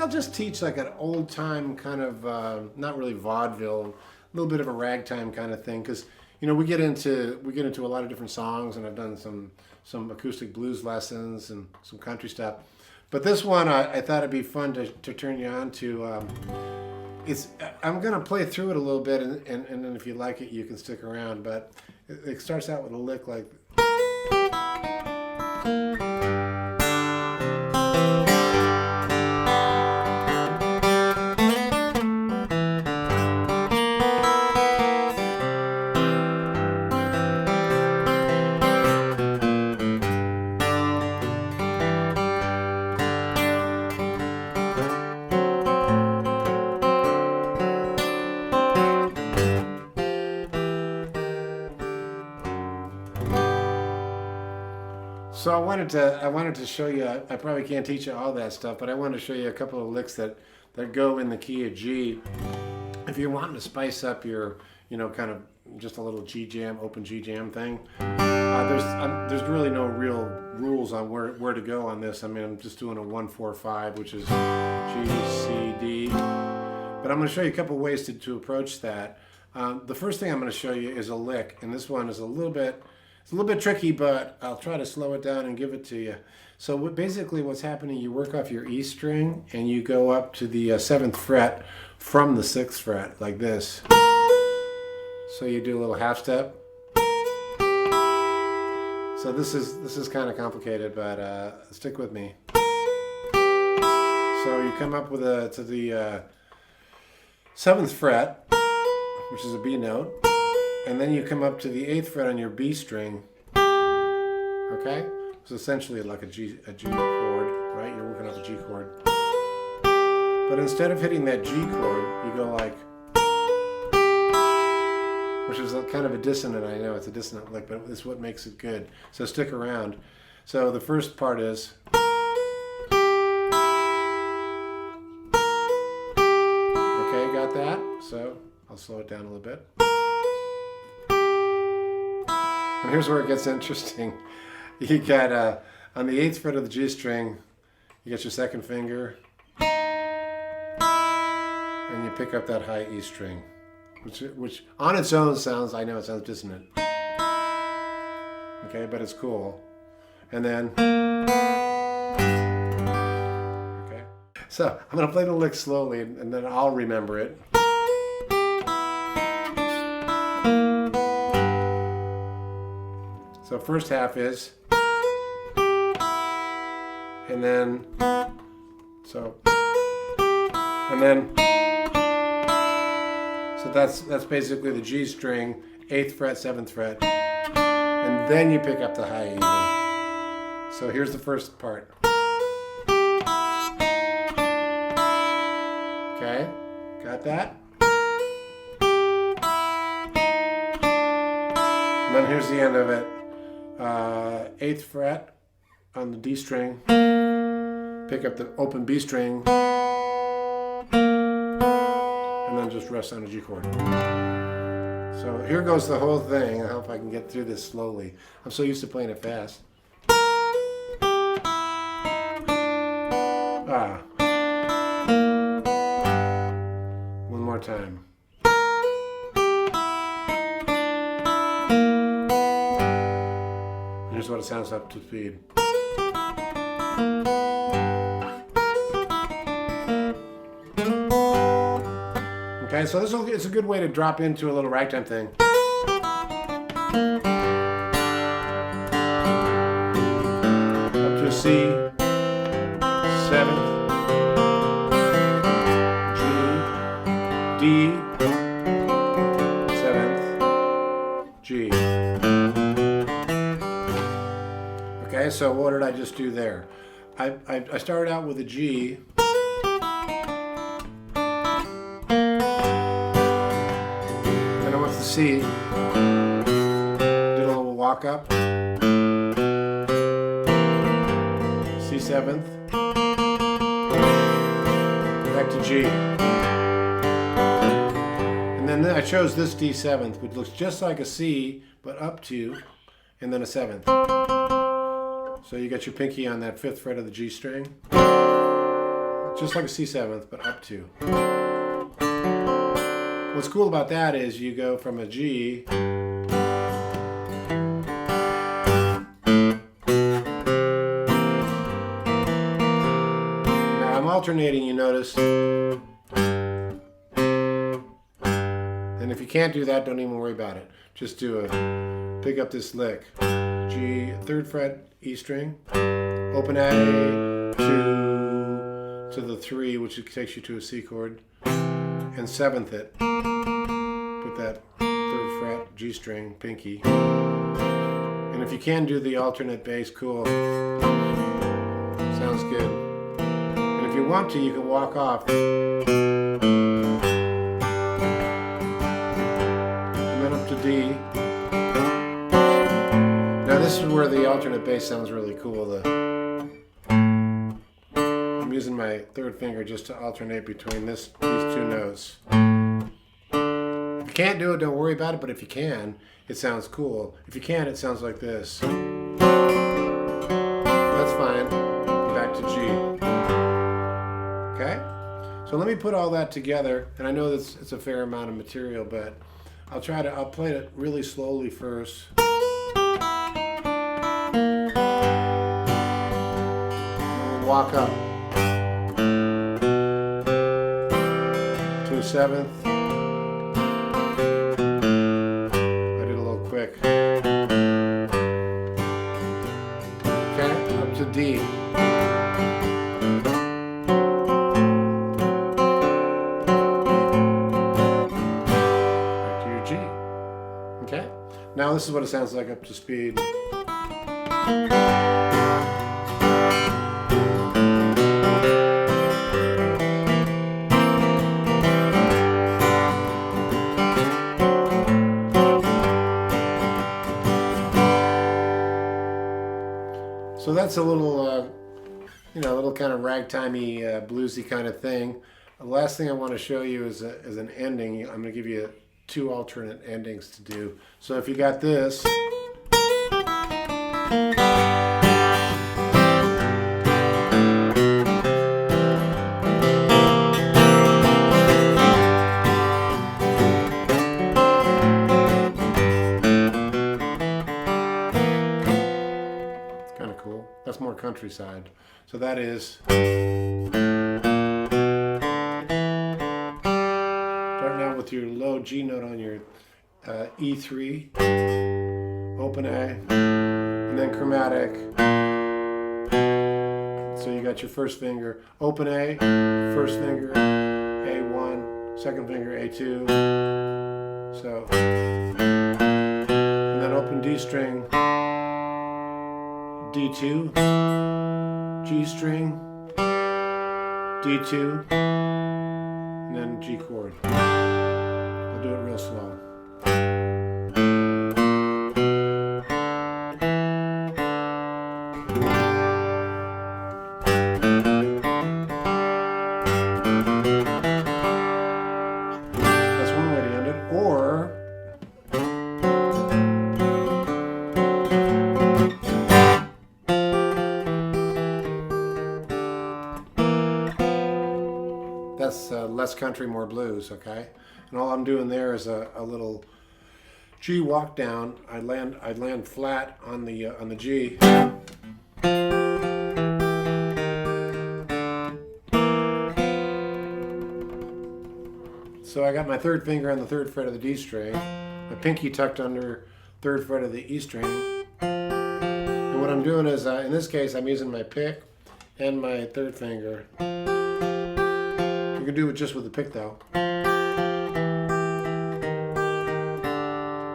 I'll just teach like an old time kind of, not really vaudeville, a little bit of a ragtime kind of thing, because you know we get into a lot of different songs, and I've done some acoustic blues lessons and some country stuff. But this one I thought it'd be fun to turn you on to. I'm gonna play through it a little bit, and then if you like it, you can stick around. But it starts out with a lick like. So I wanted to show you. I probably can't teach you all that stuff, but I wanted to show you a couple of licks that go in the key of G. If you're wanting to spice up your, kind of just a little G jam, open G jam thing, there's really no real rules on where to go on this. I mean, I'm just doing a 1-4-5, which is G, C, D. But I'm going to show you a couple ways to approach that. The first thing I'm going to show you is a lick, and this one is a little bit tricky, but I'll try to slow it down and give it to you. So basically what's happening, you work off your E string and you go up to the 7th fret from the 6th fret, like this. So you do a little half step. So this is kind of complicated, but stick with me. So you come up to the 7th fret, which is a B note. And then you come up to the 8th fret on your B string, okay? It's essentially like a G chord, right? You're working off a G chord. But instead of hitting that G chord, you go like, which is kind of a dissonant. I know it's a dissonant lick, but it's what makes it good. So stick around. So the first part is, okay, got that? So I'll slow it down a little bit. And here's where it gets interesting. You got on the 8th fret of the G string, you get your 2nd finger, and you pick up that high E string, which on its own sounds, I know it sounds dissonant. Okay, but it's cool. And then, okay. So I'm gonna play the lick slowly, and then I'll remember it. So first half is, and then, so that's basically the G string, 8th fret, 7th fret, and then you pick up the high E. So here's the first part. Okay, got that? And then here's the end of it. 8th fret on the D string, pick up the open B string, and then just rest on a G chord. So here goes the whole thing. I hope I can get through this slowly. I'm so used to playing it fast. One more time. Here's what it sounds up to speed. Okay, so it's a good way to drop into a little ragtime thing. Up to a C, 7th, G, D, 7th, G. Okay, so what did I just do there? I started out with a G, then I went to C, did a little walk up, C 7th, back to G. And then I chose this D 7th, which looks just like a C, but up to, and then a 7th. So you got your pinky on that 5th fret of the G string. just like a C7, but up 2. What's cool about that is you go from a G alternating, you notice. And if you can't do that, don't even worry about it. Just pick up this lick. G, 3rd fret, E string, open A to the 3, which takes you to a C chord, and 7th it. Put that 3rd fret, G string, pinky. And if you can do the alternate bass, cool. Sounds good. If you want to, you can walk off. And then up to D. Now this is where the alternate bass sounds really cool. I'm using my 3rd finger just to alternate between these 2 notes. If you can't do it, don't worry about it, but if you can, it sounds cool. If you can't, it sounds like this. That's fine. Back to G. Okay, so let me put all that together, and I know it's a fair amount of material, but I'll play it really slowly first. And we'll walk up to a 7th. I did a little quick. Okay, up to D. Now this is what it sounds like up to speed. So that's a little, a little kind of ragtimey, bluesy kind of thing. The last thing I want to show you is an ending. I'm going to give you 2 alternate endings to do. So if you got this, it's kind of cool. That's more countryside. So that is with your low G note on your E3, open A, and then chromatic. So you got your 1st finger, open A, 1st finger, A1, 2nd finger, A2. So, and then open D string, D2, G string, D2, and then G chord. I'll do it real slow. That's one way to end it. Or that's less country, more blues, okay? And all I'm doing there is a little G walk down. I land flat on the G. So I got my 3rd finger on the 3rd fret of the D string, my pinky tucked under 3rd fret of the E string. And what I'm doing is, in this case, I'm using my pick and my 3rd finger. You can do it just with the pick though.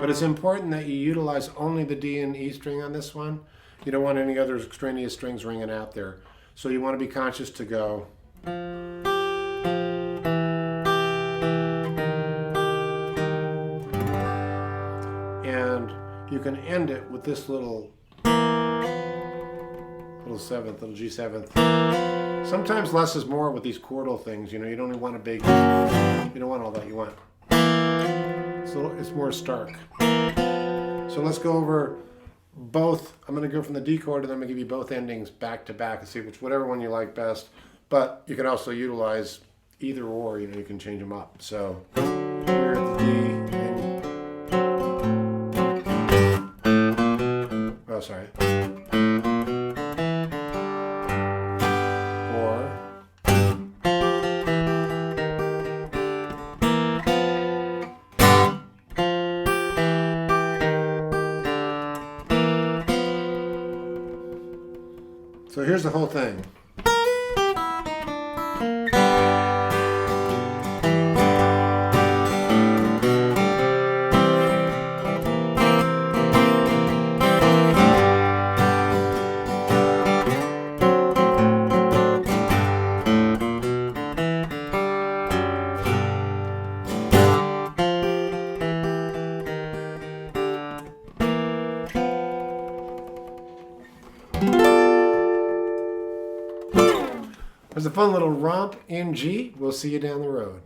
But it's important that you utilize only the D and E string on this one. You don't want any other extraneous strings ringing out there. So you want to be conscious to go. And you can end it with this little 7th, little G7th. Sometimes less is more with these chordal things. You know, you don't want a big, you don't want all that. You want, it's more stark. So let's go over both. I'm going to go from the D chord, and then I'm going to give you both endings back to back and see whichever one you like best. But you can also utilize either or, you know, you can change them up. So here at the D, and, oh, sorry. Or, so here's the whole thing. There's a fun little romp in G. We'll see you down the road.